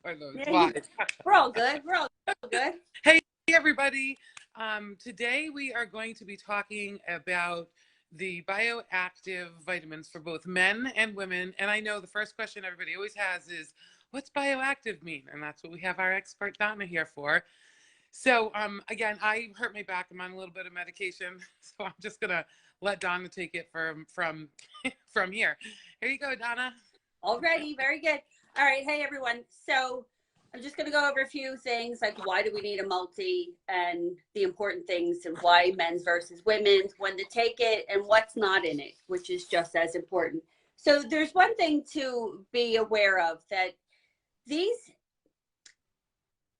Or those Yeah, live. we're all good. We're all good. Hey, everybody. Today we are going to be talking about the bioactive vitamins for both men and women. And I know the first question everybody always has is, what's bioactive mean? And that's what we have our expert Donna here for. So again, I hurt my back. I'm on a little bit of medication. So I'm just going to let Donna take it from here. Here you go, Donna. Alrighty, very good. All right, hey everyone. So I'm just going to go over a few things like why do we need a multi and the important things and why men's versus women's, when to take it and what's not in it, which is just as important. So there's one thing to be aware of, that these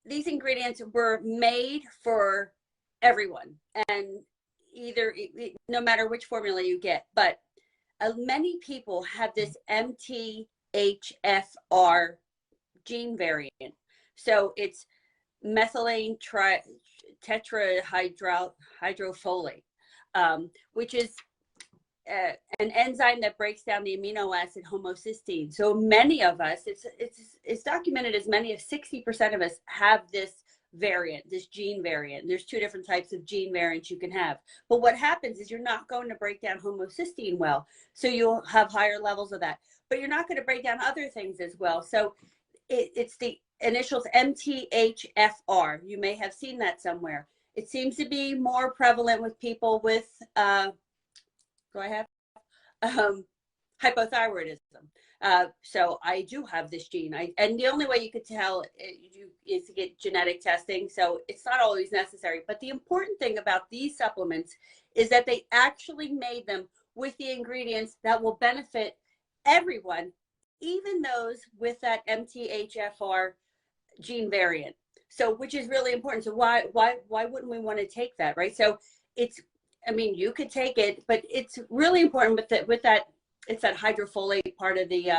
ingredients were made for everyone, and either no matter which formula you get, but many people have this MTHFR gene variant. So it's methylene tetrahydrofolate, which is an enzyme that breaks down the amino acid homocysteine. So many of us, it's documented as many as 60% of us have this variant, this gene variant. There's two different types of gene variants you can have. But what happens is you're not going to break down homocysteine well. So you'll have higher levels of that. But you're not going to break down other things as well. So it's the initials MTHFR. You may have seen that somewhere. It seems to be more prevalent with people with, hypothyroidism. So I do have this gene. And the only way you could tell is to get genetic testing. So it's not always necessary. But the important thing about these supplements is that they actually made them with the ingredients that will benefit everyone, even those with that MTHFR gene variant. So, which is really important. So why wouldn't we want to take that, right? So you could take it, but it's really important with that, it's that hydrofolate part of the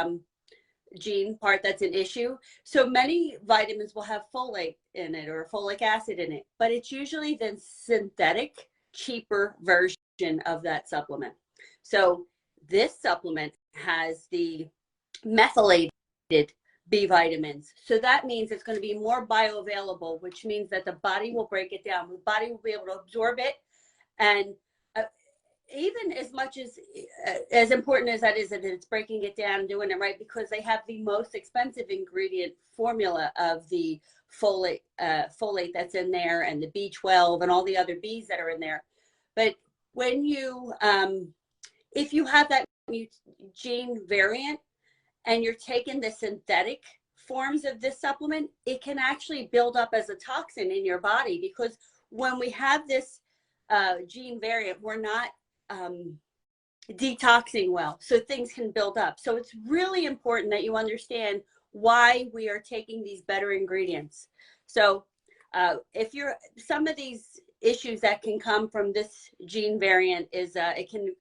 gene part that's an issue. So many vitamins will have folate in it or folic acid in it, but it's usually the synthetic, cheaper version of that supplement. So this supplement has the methylated B vitamins. So that means it's going to be more bioavailable, which means that the body will break it down. The body will be able to absorb it. And even as much as important as that is, that it's breaking it down and doing it right, because they have the most expensive ingredient formula of the folate that's in there, and the B12 and all the other Bs that are in there. But when you, if you have that gene variant and you're taking the synthetic forms of this supplement, it can actually build up as a toxin in your body, because when we have this gene variant, we're not detoxing well, so things can build up. So it's really important that you understand why we are taking these better ingredients. So if you're, some of these issues that can come from this gene variant is it can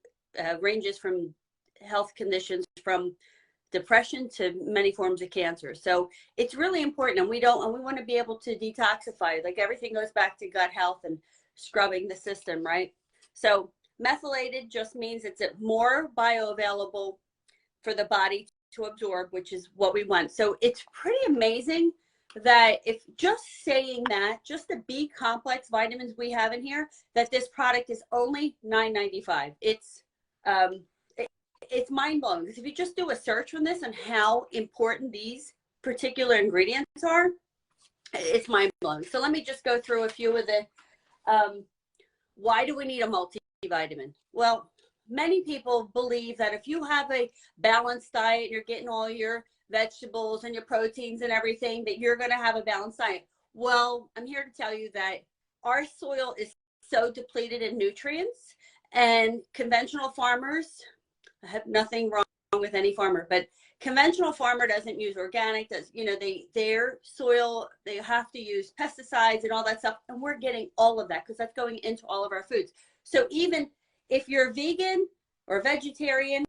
ranges from health conditions from depression to many forms of cancer. So it's really important, and we want to be able to detoxify. Like, everything goes back to gut health and scrubbing the system, right? So methylated just means it's more bioavailable for the body to absorb, which is what we want. So it's pretty amazing that if just saying that, just the B complex vitamins we have in here, that this product is only $9.95. It's mind-blowing, because if you just do a search on this and how important these particular ingredients are, it's mind-blowing. So let me just go through a few of the why do we need a multivitamin? Well, many people believe that if you have a balanced diet, you're getting all your vegetables and your proteins and everything, that you're going to have a balanced diet. Well, I'm here to tell you that our soil is so depleted in nutrients, and conventional farmers, I have nothing wrong with any farmer, but conventional farmer doesn't use organic, their soil, they have to use pesticides and all that stuff. And we're getting all of that because that's going into all of our foods. So even if you're vegan or vegetarian,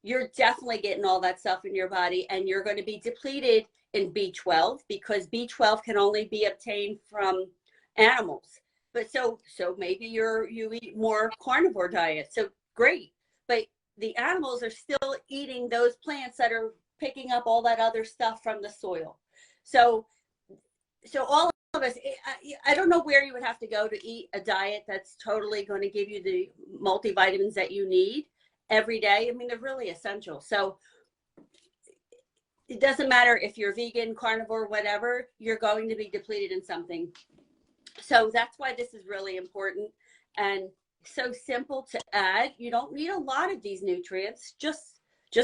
you're definitely getting all that stuff in your body, and you're going to be depleted in B12, because B12 can only be obtained from animals. But so maybe you eat more carnivore diet. So great. But the animals are still eating those plants that are picking up all that other stuff from the soil. So all of us, I don't know where you would have to go to eat a diet that's totally going to give you the multivitamins that you need every day. I mean, they're really essential. So it doesn't matter if you're vegan, carnivore, whatever, you're going to be depleted in something. So that's why this is really important and so simple to add. You don't need a lot of these nutrients, just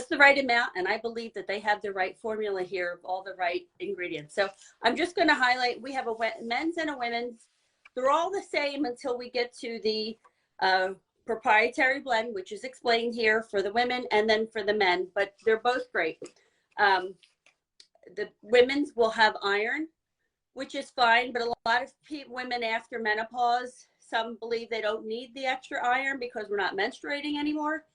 the right amount. And I believe that they have the right formula here of all the right ingredients. So I'm just going to highlight, we have a men's and a women's. They're all the same until we get to the proprietary blend, which is explained here for the women and then for the men, but they're both great. The women's will have iron, which is fine, but a lot of women after menopause, some believe they don't need the extra iron because we're not menstruating anymore,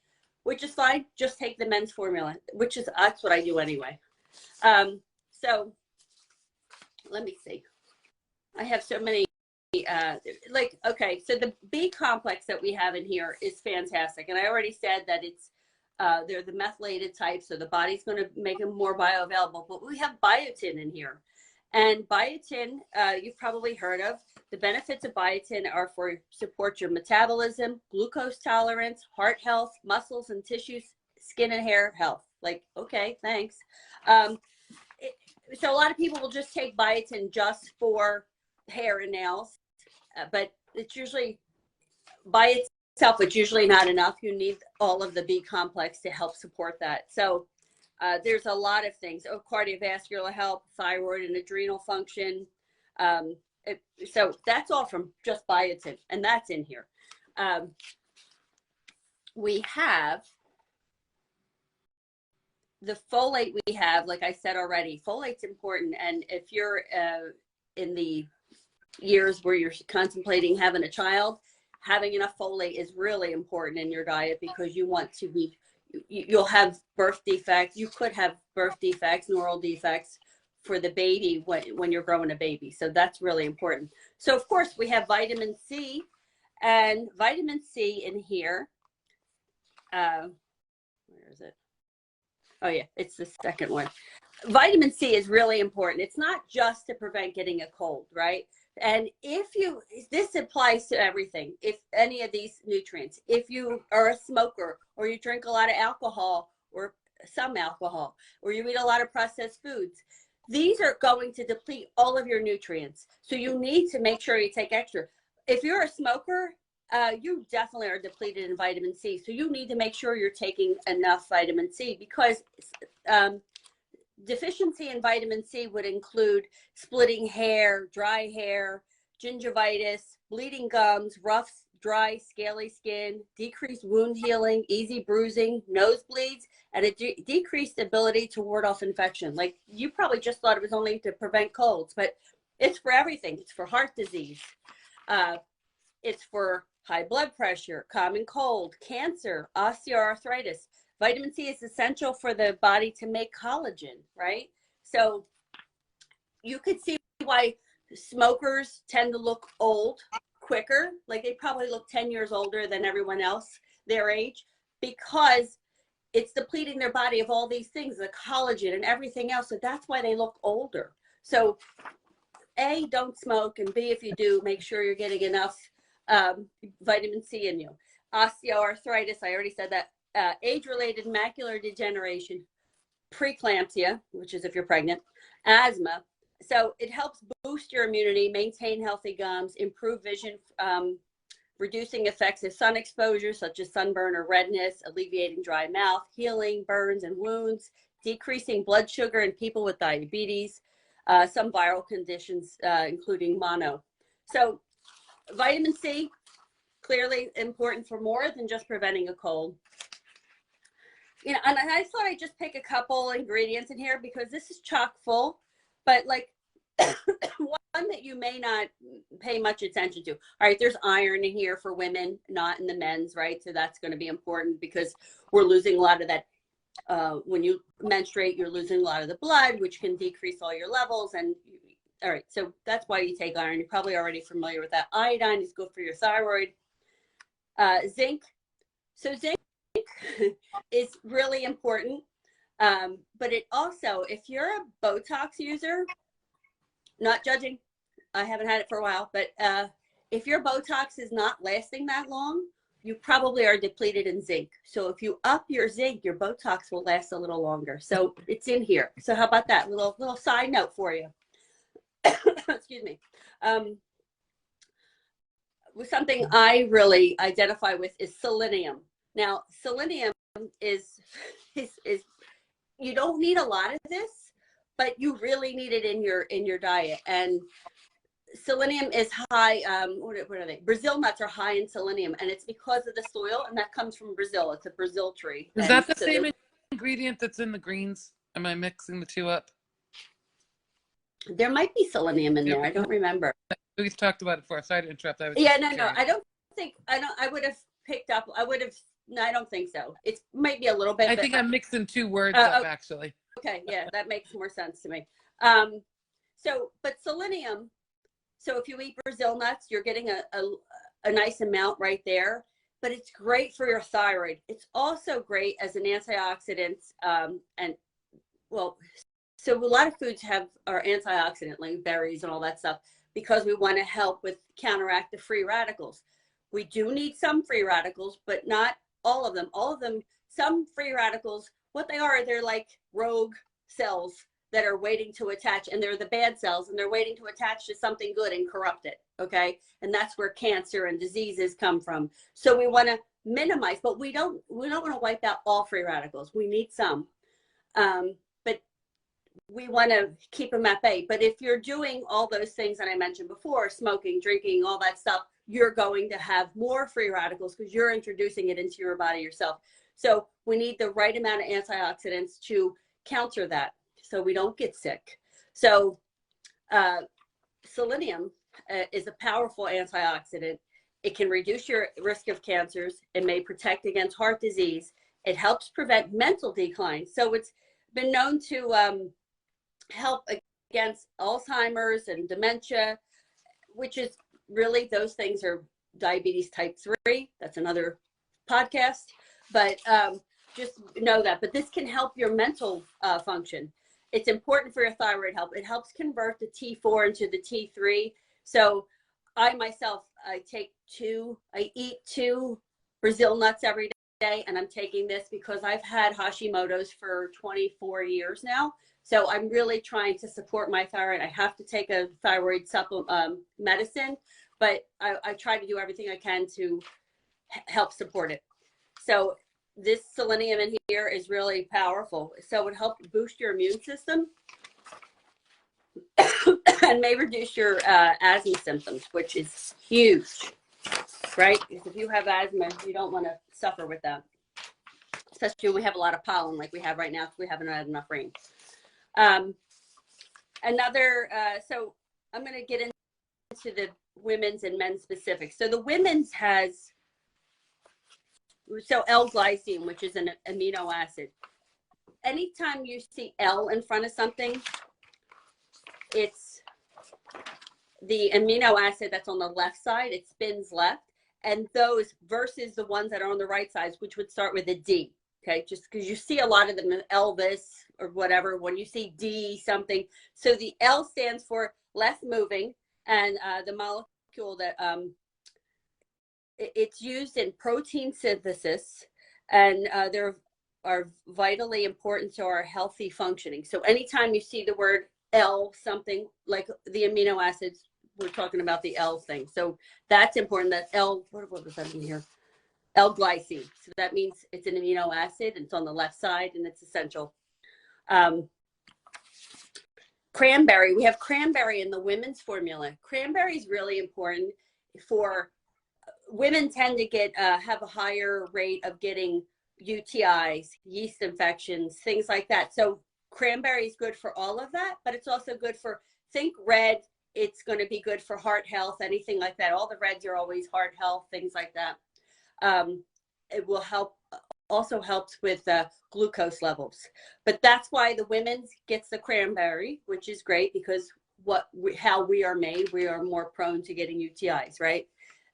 which is fine. Just take the men's formula, that's what I do anyway. So let me see. I have so many, okay, so the B complex that we have in here is fantastic. And I already said that it's, they're the methylated type, so the body's going to make them more bioavailable. But we have biotin in here. And biotin, you've probably heard of. The benefits of biotin are for support your metabolism, glucose tolerance, heart health, muscles and tissues, skin and hair health. Like, okay, thanks. So a lot of people will just take biotin just for hair and nails, but it's usually by itself, it's usually not enough. You need all of the B complex to help support that. So there's a lot of things. Cardiovascular health, thyroid and adrenal function. So that's all from just biotin, and that's in here. We have the folate. We have, like I said already, folate's important. And if you're in the years where you're contemplating having a child, having enough folate is really important in your diet, because you want to be, you'll have birth defects. You could have birth defects, neural defects for the baby when you're growing a baby. So that's really important. So of course we have vitamin C, and vitamin C in here. Where is it? Oh yeah, it's the second one. Vitamin C is really important. It's not just to prevent getting a cold, right? And this applies to everything. If any of these nutrients, if you are a smoker, or you drink a lot of alcohol, or some alcohol, or you eat a lot of processed foods, these are going to deplete all of your nutrients. So you need to make sure you take extra. If you're a smoker, you definitely are depleted in vitamin C. So you need to make sure you're taking enough vitamin C, because deficiency in vitamin C would include splitting hair, dry hair, gingivitis, bleeding gums, rough, dry, scaly skin, decreased wound healing, easy bruising, nosebleeds, and a decreased ability to ward off infection. Like, you probably just thought it was only to prevent colds, but it's for everything. It's for heart disease. It's for high blood pressure, common cold, cancer, osteoarthritis. Vitamin C is essential for the body to make collagen, right? So you could see why smokers tend to look old quicker. Like, they probably look 10 years older than everyone else their age, because it's depleting their body of all these things, the collagen and everything else. So that's why they look older. So A, don't smoke, and B, if you do, make sure you're getting enough vitamin C in you. Osteoarthritis, I already said that. Age-related macular degeneration, preeclampsia, which is if you're pregnant, asthma. So it helps boost your immunity, maintain healthy gums, improve vision, reducing effects of sun exposure, such as sunburn or redness, alleviating dry mouth, healing burns and wounds, decreasing blood sugar in people with diabetes, some viral conditions, including mono. So vitamin C, clearly important for more than just preventing a cold. You know, and I thought I'd just pick a couple ingredients in here, because this is chock full, but like one that you may not pay much attention to. All right, there's iron in here for women, not in the men's, right? So that's going to be important, because we're losing a lot of that. When you menstruate, you're losing a lot of the blood, which can decrease all your levels. And all right, so that's why you take iron. You're probably already familiar with that. Iodine is good for your thyroid. Zinc. So zinc is really important, but it also, if you're a Botox user, not judging. I haven't had it for a while, but if your Botox is not lasting that long, you probably are depleted in zinc. So if you up your zinc, your Botox will last a little longer. So it's in here. So how about that? Little side note for you. Excuse me. Something I really identify with is selenium. Now, selenium is you don't need a lot of this, but you really need it in your diet. And selenium is high. What are they? Brazil nuts are high in selenium, and it's because of the soil, and that comes from Brazil. It's a Brazil tree. Is and that the so same ingredient that's in the greens? Am I mixing the two up? there might be selenium in there. I don't remember. We've talked about it before. Sorry to interrupt. I was Yeah, no. I don't think I would have picked up. No, I don't think so. It might be a little bit. I think I'm mixing two words up actually. Okay, yeah, that makes more sense to me. But selenium. So if you eat Brazil nuts, you're getting a nice amount right there. But it's great for your thyroid. It's also great as an antioxidant. So a lot of foods are antioxidant, like berries and all that stuff, because we want to help with counteract the free radicals. We do need some free radicals, but not all of them. Some free radicals, what they are, they're like rogue cells that are waiting to attach, and they're the bad cells, and they're waiting to attach to something good and corrupt it, okay? And that's where cancer and diseases come from. So we want to minimize, but we don't want to wipe out all free radicals. We need some. But we want to keep them at bay. But if you're doing all those things that I mentioned before, smoking, drinking, all that stuff, you're going to have more free radicals because you're introducing it into your body yourself. So we need the right amount of antioxidants to counter that so we don't get sick. So selenium is a powerful antioxidant. It can reduce your risk of cancers. It may protect against heart disease. It helps prevent mental decline. So it's been known to help against Alzheimer's and dementia, which is really, those things are diabetes type 3. That's another podcast, but just know that. But this can help your mental function. It's important for your thyroid health. It helps convert the T4 into the T3. So I myself, I eat 2 Brazil nuts every day, and I'm taking this because I've had Hashimoto's for 24 years now. So I'm really trying to support my thyroid. I have to take a thyroid supplement medicine, but I try to do everything I can to help support it. So this selenium in here is really powerful. So it helps boost your immune system and may reduce your asthma symptoms, which is huge, right? Because if you have asthma, you don't want to suffer with that, especially when we have a lot of pollen like we have right now because we haven't had enough rain. So I'm going to get into the women's and men's specific. So the women's has, L-glycine, which is an amino acid. Anytime you see L in front of something, it's the amino acid that's on the left side. It spins left. And those versus the ones that are on the right side, which would start with a D. Okay, just because you see a lot of them, Elvis or whatever, when you see D something. So the L stands for left moving, and the molecule that it's used in protein synthesis, and there are vitally important to our healthy functioning. So anytime you see the word L something, like the amino acids, we're talking about the L thing. So that's important. That L, what was that in here? L-glycine. So that means it's an amino acid, and it's on the left side, and it's essential. Cranberry. We have cranberry in the women's formula. Cranberry is really important for women. Tend to have a higher rate of getting UTIs, yeast infections, things like that. So cranberry is good for all of that, but it's also good for, think red. It's going to be good for heart health, anything like that. All the reds are always heart health, things like that. It will help, also helps with glucose levels. But that's why the women's gets the cranberry, which is great because how we are made, we are more prone to getting UTIs, right?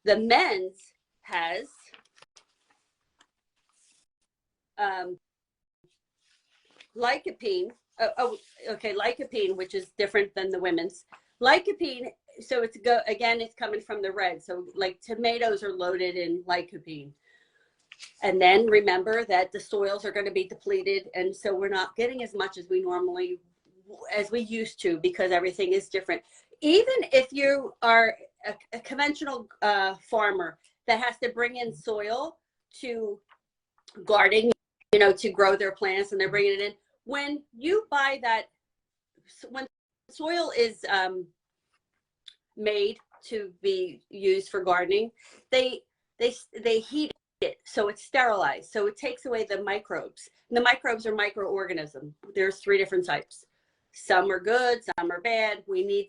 The men's has lycopene. Lycopene, which is different than the women's. Lycopene, so it's coming from the red. So like tomatoes are loaded in lycopene. And then remember that the soils are going to be depleted. And so we're not getting as much as we used to, because everything is different. Even if you are a conventional farmer that has to bring in soil to garden, to grow their plants, and they're bringing it in. When you buy that, when soil is made to be used for gardening, they heat it so it's sterilized, so it takes away the microbes. And the microbes are microorganisms. There's 3 different types. Some are good, some are bad. We need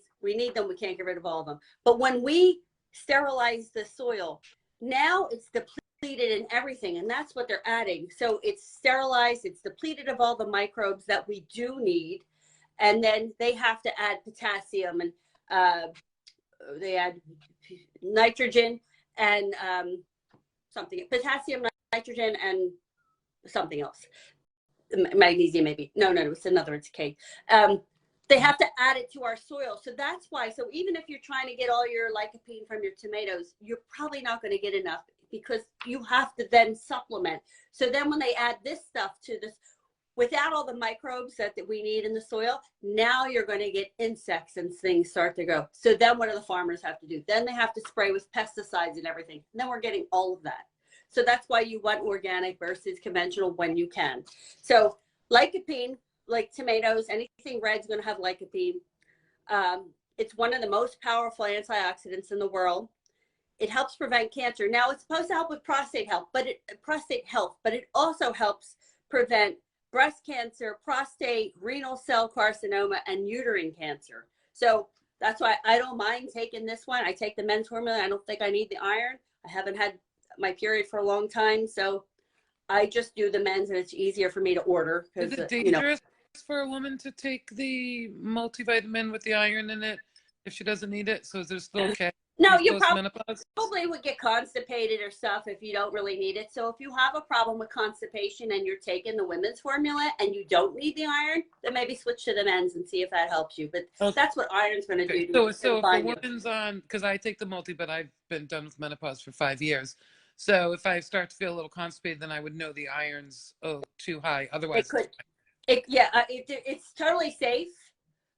them. We can't get rid of all of them. But when we sterilize the soil, now it's depleted in everything, and that's what they're adding. So it's sterilized, it's depleted of all the microbes that we do need, and then they have to add potassium, and they add nitrogen and potassium, nitrogen, and something else. Magnesium, maybe. No, it's another. It's K. They have to add it to our soil. So that's why. So even if you're trying to get all your lycopene from your tomatoes, you're probably not going to get enough, because you have to then supplement. So then when they add this stuff to this, without all the microbes that we need in the soil, now you're going to get insects and things start to go. So then what do the farmers have to do? Then they have to spray with pesticides and everything. And then we're getting all of that. So that's why you want organic versus conventional when you can. So lycopene, like tomatoes, anything red is going to have lycopene. It's one of the most powerful antioxidants in the world. It helps prevent cancer. Now, it's supposed to help with prostate health, but it also helps prevent breast cancer, prostate, renal cell carcinoma, and uterine cancer. So that's why I don't mind taking this one. I take the men's formula. I don't think I need the iron. I haven't had my period for a long time, so I just do the men's, and it's easier for me to order. Is it dangerous for a woman to take the multivitamin with the iron in it if she doesn't need it? So is it still okay? No, you probably would get constipated or stuff if you don't really need it. So if you have a problem with constipation and you're taking the women's formula and you don't need the iron, then maybe switch to the men's and see if that helps you. But that's what iron's going to do. So if the woman's on, because I take the multi, but I've been done with menopause for 5 years. So if I start to feel a little constipated, then I would know the iron's too high. Otherwise, it's totally safe.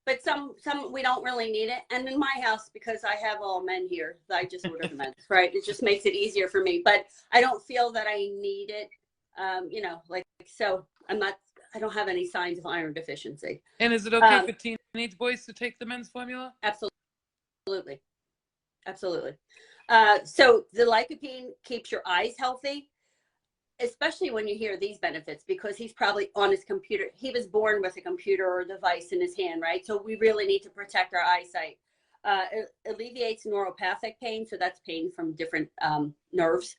But some we don't really need it. And in my house, because I have all men here, I just order the men's, right? It just makes it easier for me. But I don't feel that I need it. So I don't have any signs of iron deficiency. And is it okay for teenage boys to take the men's formula? Absolutely. So the lycopene keeps your eyes healthy, especially when you hear these benefits, because he's probably on his computer. He was born with a computer or device in his hand, right? So we really need to protect our eyesight. It alleviates neuropathic pain. So that's pain from different nerves.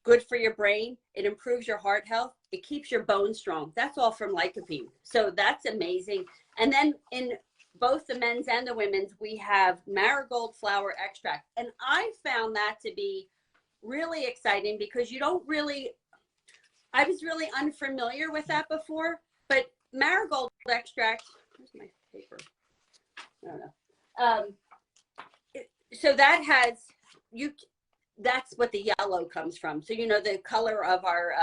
Good for your brain. It improves your heart health. It keeps your bones strong. That's all from lycopene. So that's amazing. And then in both the men's and the women's, we have marigold flower extract. And I found that to be really exciting, because I was really unfamiliar with that before, but marigold extract, where's my paper? I don't know. So that's what the yellow comes from. So, the color of our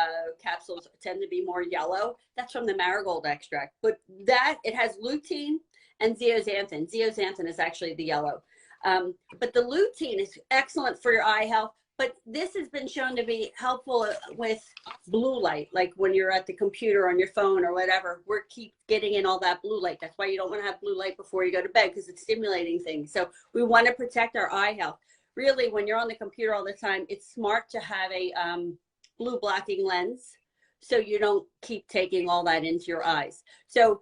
capsules tend to be more yellow. That's from the marigold extract, but it has lutein and zeaxanthin. Zeaxanthin is actually the yellow. But the lutein is excellent for your eye health. But this has been shown to be helpful with blue light, like when you're at the computer on your phone or whatever. We keep getting in all that blue light. That's why you don't want to have blue light before you go to bed, because it's stimulating things. So we want to protect our eye health. Really, when you're on the computer all the time, it's smart to have a blue blocking lens, so you don't keep taking all that into your eyes. So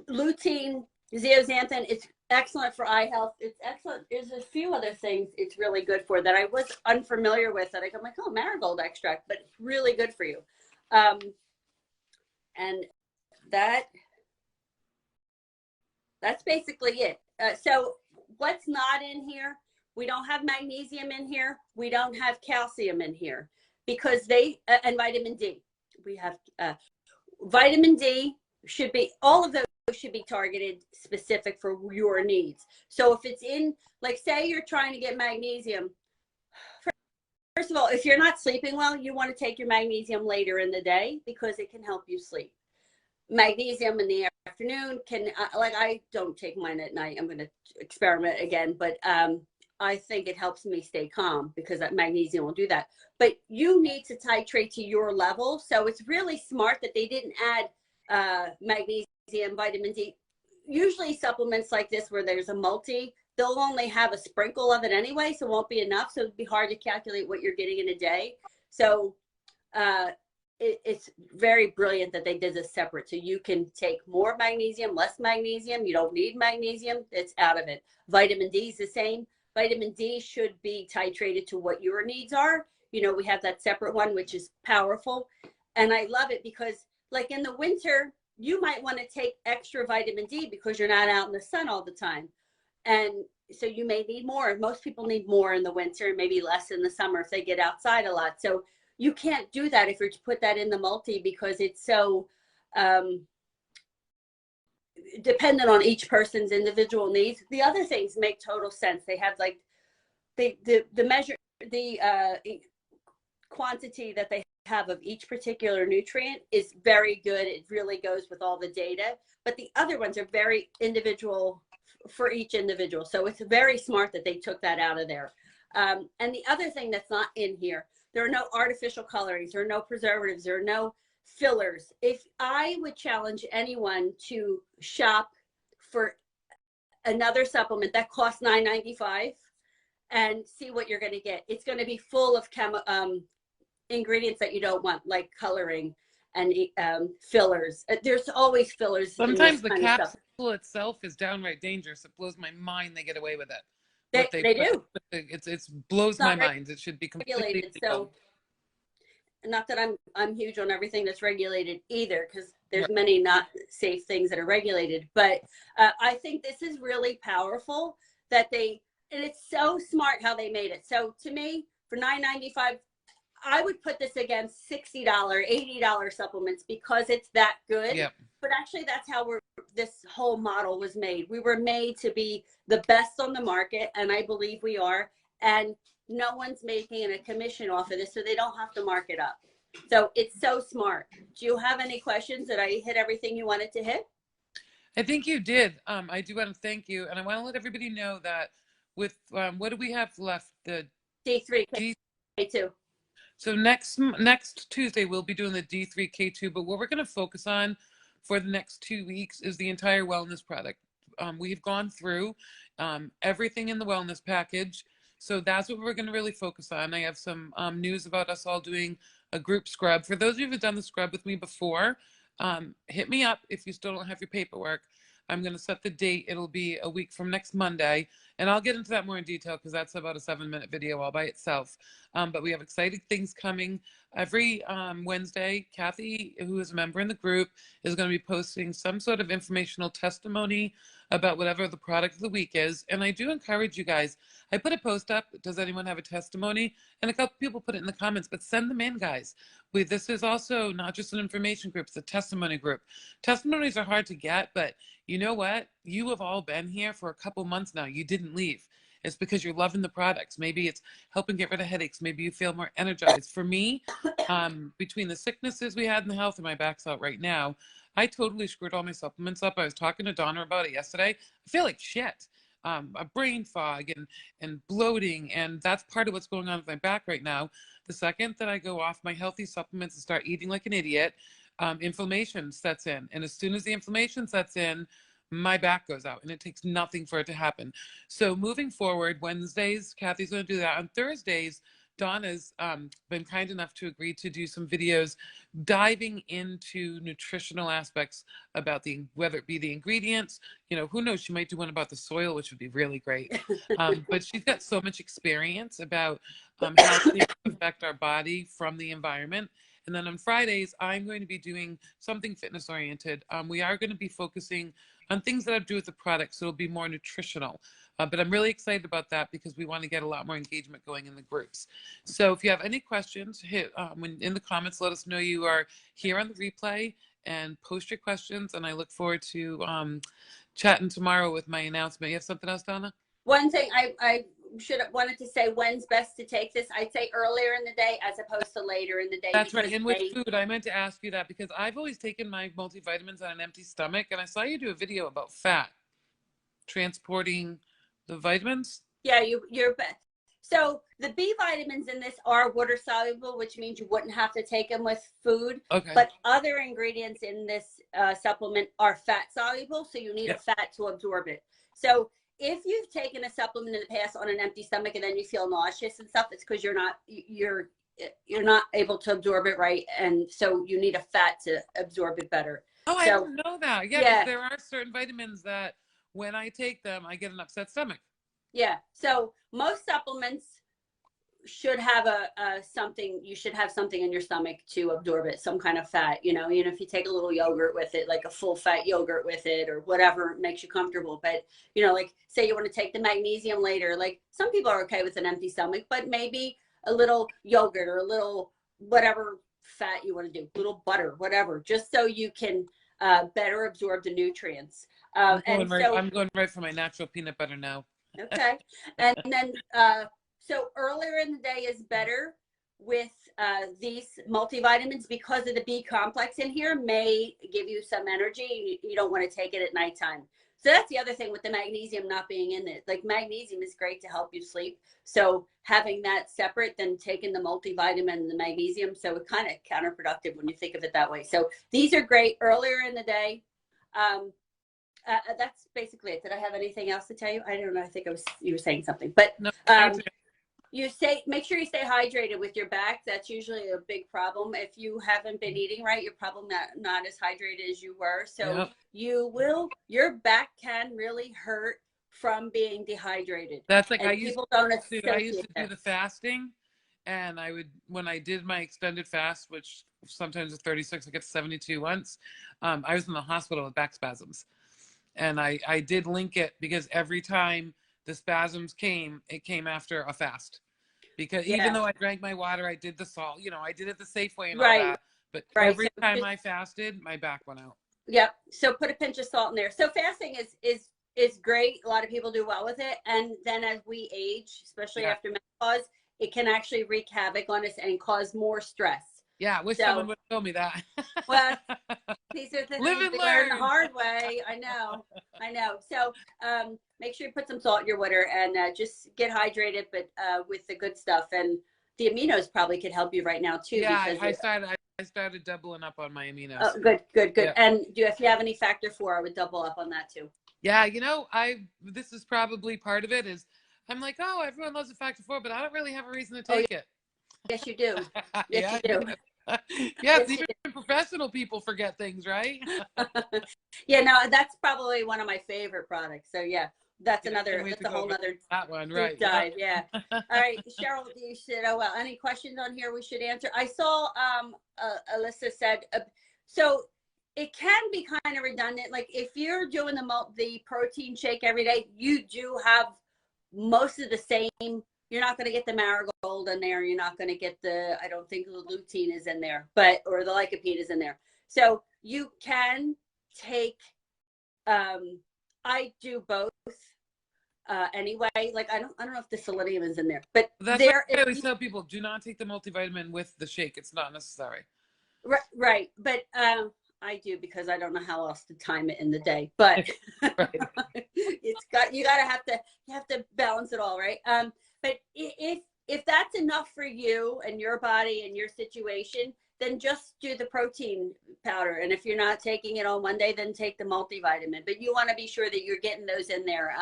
lutein, zeaxanthin, it's excellent for eye health. It's excellent. There's a few other things it's really good for that I was unfamiliar with, that I'm like, oh, marigold extract, but it's really good for you. And that's basically it. So what's not in here? We don't have magnesium in here. We don't have calcium in here, because and vitamin D. We have vitamin D should be, all of those should be targeted specific for your needs. So if it's in, like, say you're trying to get magnesium, first of all, if you're not sleeping well, you want to take your magnesium later in the day because it can help you sleep. Magnesium in the afternoon can, like, I don't take mine at night. I'm going to experiment again, but I think it helps me stay calm because that magnesium will do that. But you need to titrate to your level. So it's really smart that they didn't add magnesium, vitamin D. Usually supplements like this where there's a multi, they'll only have a sprinkle of it anyway, so it won't be enough. So it'd be hard to calculate what you're getting in a day. So it's very brilliant that they did this separate. So you can take more magnesium, less magnesium. You don't need magnesium. It's out of it. Vitamin D is the same. Vitamin D should be titrated to what your needs are. You know, we have that separate one, which is powerful. And I love it because, like, in the winter, you might want to take extra vitamin D because you're not out in the sun all the time. And so you may need more. Most people need more in the winter and maybe less in the summer if they get outside a lot. So you can't do that if you're to put that in the multi because it's so dependent on each person's individual needs. The other things make total sense. They have, like, the measure, the quantity that they have of each particular nutrient is very good. It really goes with all the data, but the other ones are very individual for each individual. So it's very smart that they took that out of there. And the other thing that's not in here, there are no artificial colorings, there are no preservatives, there are no fillers. If I would challenge anyone to shop for another supplement that costs $9.95 and see what you're going to get. It's going to be full of ingredients that you don't want, like coloring and fillers. There's always fillers. Sometimes the capsule itself is downright dangerous. It blows my mind they get away with it. They do. It blows my mind. It should be completely regulated. So, not that I'm huge on everything that's regulated either, because there's many not safe things that are regulated. But I think this is really powerful that and it's so smart how they made it. So to me, for $9.95, I would put this against $60, $80 supplements because it's that good. Yep. But actually, that's how this whole model was made. We were made to be the best on the market, and I believe we are. And no one's making a commission off of this, so they don't have to mark it up. So it's so smart. Do you have any questions? Did I hit everything you wanted to hit? I think you did. I do want to thank you, and I want to let everybody know that with what do we have left? The D3, K2. So next Tuesday we'll be doing the D3, K2, but what we're going to focus on for the next 2 weeks is the entire wellness product. We've gone through everything in the wellness package. So that's what we're going to really focus on. I have some news about us all doing a group scrub. For those of you who've done the scrub with me before, hit me up if you still don't have your paperwork. I'm going to set the date. It'll be a week from next Monday. And I'll get into that more in detail because that's about a 7-minute video all by itself. But we have exciting things coming. Every Wednesday, Kathy, who is a member in the group, is going to be posting some sort of informational testimony about whatever the product of the week is. And I do encourage you guys. I put a post up, does anyone have a testimony? And a couple people put it in the comments, but send them in, guys. This is also not just an information group, it's a testimony group. Testimonies are hard to get, but you know what? You have all been here for a couple months now. You didn't leave. It's because you're loving the products. Maybe it's helping get rid of headaches. Maybe you feel more energized. For me, between the sicknesses we had and the health, and my back's out right now, I totally screwed all my supplements up. I was talking to Donna about it yesterday. I feel like shit. A brain fog and bloating, and that's part of what's going on with my back right now. The second that I go off my healthy supplements and start eating like an idiot, inflammation sets in. And as soon as the inflammation sets in, my back goes out, and it takes nothing for it to happen. So moving forward, Wednesdays, Kathy's going to do that. On Thursdays, Donna's been kind enough to agree to do some videos diving into nutritional aspects about whether it be the ingredients, you know, who knows, she might do one about the soil, which would be really great. But she's got so much experience about how things affect our body from the environment. And then on Fridays, I'm going to be doing something fitness oriented. We are going to be focusing on things that have to do with the product, so it'll be more nutritional. But I'm really excited about that because we want to get a lot more engagement going in the groups. So if you have any questions, hit in the comments, let us know you are here on the replay. and post your questions. And I look forward to chatting tomorrow with my announcement. You have something else, Donna? One thing I should have wanted to say, when's best to take this? I'd say earlier in the day as opposed to later in the day. That's right. And with food, I meant to ask you that because I've always taken my multivitamins on an empty stomach, and I saw you do a video about fat transporting the vitamins. Yeah, you're best. So the B vitamins in this are water soluble, which means you wouldn't have to take them with food. Okay. But other ingredients in this supplement are fat soluble, so you need a fat to absorb it. So if you've taken a supplement in the past on an empty stomach and then you feel nauseous and stuff, it's because you're not able to absorb it right, and so you need a fat to absorb it better. Oh, I didn't know that. Yeah, there are certain vitamins that when I take them, I get an upset stomach. Yeah. So most supplements should have something. You should have something in your stomach to absorb it, some kind of fat. Even if you take a little yogurt with it, like a full fat yogurt with it, or whatever makes you comfortable. But like say you want to take the magnesium later. Like some people are okay with an empty stomach, but maybe a little yogurt or a little whatever fat you want to do, a little butter, whatever, just so you can better absorb the nutrients. I'm going right for my natural peanut butter now. Okay. And then, so earlier in the day is better with these multivitamins because of the B complex in here may give you some energy. You don't want to take it at nighttime. So that's the other thing with the magnesium not being in it. Like magnesium is great to help you sleep. So having that separate than taking the multivitamin and the magnesium. So it's kind of counterproductive when you think of it that way. So these are great earlier in the day. That's basically it. Did I have anything else to tell you? I don't know. I think you were saying something, but no, make sure you stay hydrated with your back. That's usually a big problem. If you haven't been eating right, you're probably not as hydrated as you were. So your back can really hurt from being dehydrated. That's like I used to do the fasting, and when I did my extended fast, which sometimes is 36, I get 72 once. I was in the hospital with back spasms. And I did link it because every time the spasms came, it came after a fast. Because even though I drank my water, I did the salt, I did it the safe way and all that. But every time I fasted, my back went out. Yep. So put a pinch of salt in there. So fasting is great. A lot of people do well with it. And then as we age, especially after menopause, it can actually wreak havoc on us and cause more stress. Yeah, I wish someone would tell me that. Well, these are the things we learn the hard way. I know. So make sure you put some salt in your water and just get hydrated, but with the good stuff. And the aminos probably could help you right now too. Yeah, I started doubling up on my aminos. Oh, good. Yeah. And if you have any factor 4, I would double up on that too. Yeah, this is probably part of it. Is I'm like, oh, everyone loves a factor 4, but I don't really have a reason to take it. Yes, you do. Yes, you do. Yes, even professional people forget things, right? Yeah, no, that's probably one of my favorite products. So yeah, that's a whole other that one, right? Dive. Yeah. All right, Cheryl, you said, oh well. Any questions on here we should answer? I saw Alyssa said so it can be kind of redundant. Like if you're doing the protein shake every day, you do have most of the same. You're not going to get the marigold in there. You're not going to get I don't think the lutein is in there, or the lycopene is in there. So you can take, I do both anyway. Like I don't know if the selenium is in there, but that's why I always tell people, do not take the multivitamin with the shake. It's not necessary. Right. But I do because I don't know how else to time it in the day, but you have to balance it all, right? But if that's enough for you and your body and your situation, then just do the protein powder. And if you're not taking it on one day, then take the multivitamin. But you want to be sure that you're getting those in there.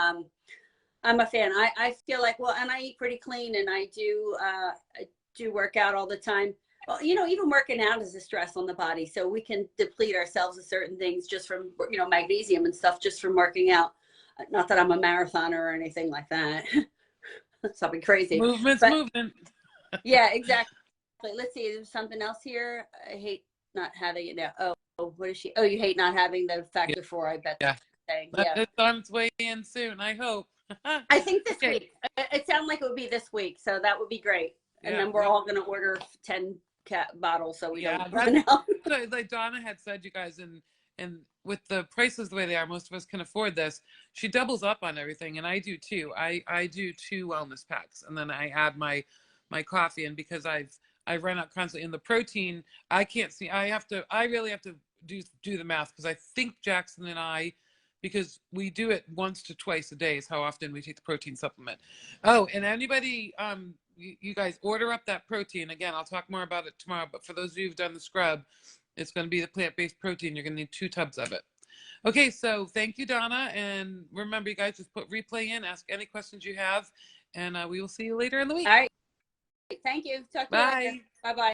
I'm a fan. I feel like, and I eat pretty clean, and I do work out all the time. Well, even working out is a stress on the body. So we can deplete ourselves of certain things just from, magnesium and stuff just from working out. Not that I'm a marathoner or anything like that. Something crazy. Movement. Yeah, exactly. Let's see. There's something else here. I hate not having it now. Oh, what is she? Oh, you hate not having the factor 4. I bet. Yeah. It's on its way in soon. I hope. I think this week. It sounded like it would be this week, so that would be great. And then we're all going to order 10 bottle so we Yeah, don't that's run out. so, like Donna had said, you guys, and with the prices the way they are, most of us can afford this. She doubles up on everything, and I do too. I do 2 wellness packs, and then I add my coffee. And because I run out constantly in the protein, I can't see. I really have to do the math, because I think Jackson and I, because we do it once to twice a day is how often we take the protein supplement. Oh, and anybody, you guys order up that protein. Again, I'll talk more about it tomorrow, but for those of you who've done the scrub, it's going to be the plant-based protein. You're going to need 2 tubs of it. Okay, so thank you, Donna. And remember, you guys, just put replay in, ask any questions you have, and we will see you later in the week. All right. Thank you. Talk to you later. Bye. Bye-bye.